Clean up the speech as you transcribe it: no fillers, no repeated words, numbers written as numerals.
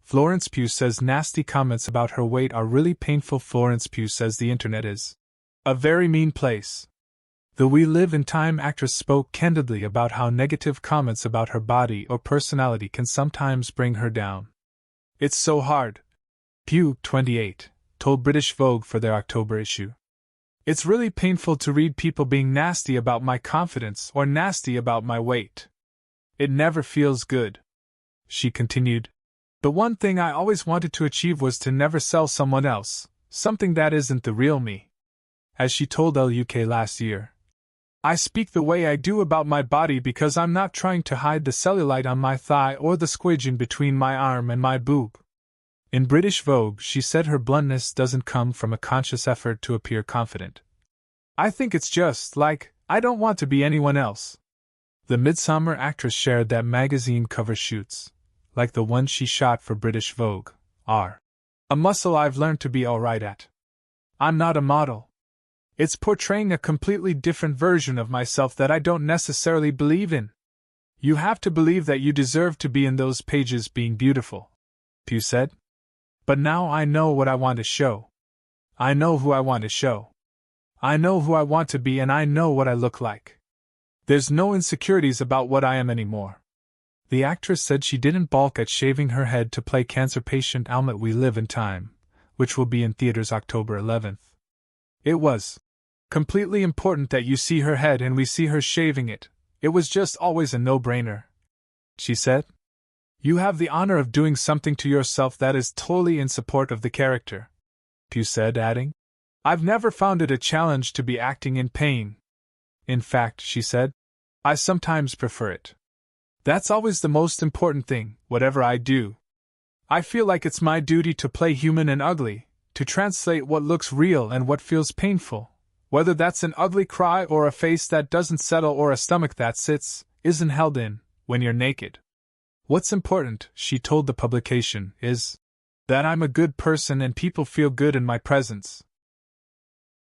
Florence Pugh says nasty comments about her weight are really painful. Florence Pugh says the internet is a very mean place. The We Live in Time actress spoke candidly about how negative comments about her body or personality can sometimes bring her down. It's so hard, Pugh, 28, told British Vogue for their October issue. It's really painful to read people being nasty about my confidence or nasty about my weight. It never feels good. She continued, the one thing I always wanted to achieve was to never sell someone else, something that isn't the real me. As she told Elle UK last year, I speak the way I do about my body because I'm not trying to hide the cellulite on my thigh or the squidge in between my arm and my boob. In British Vogue, she said her bluntness doesn't come from a conscious effort to appear confident. I think it's just, like, I don't want to be anyone else. The Midsummer actress shared that magazine cover shoots, like the one she shot for British Vogue, are a muscle I've learned to be alright at. I'm not a model. It's portraying a completely different version of myself that I don't necessarily believe in. You have to believe that you deserve to be in those pages being beautiful, Pugh said. But now I know what I want to show. I know who I want to show. I know who I want to be and I know what I look like. There's no insecurities about what I am anymore. The actress said she didn't balk at shaving her head to play cancer patient Alma We Live in Time, which will be in theaters October 11th. It was completely important that you see her head and we see her shaving it. It was just always a no-brainer, she said. You have the honor of doing something to yourself that is totally in support of the character, Pugh said, adding, I've never found it a challenge to be acting in pain. In fact, she said, I sometimes prefer it. That's always the most important thing, whatever I do. I feel like it's my duty to play human and ugly, to translate what looks real and what feels painful, whether that's an ugly cry or a face that doesn't settle or a stomach that isn't held in, when you're naked. What's important, she told the publication, is that I'm a good person and people feel good in my presence.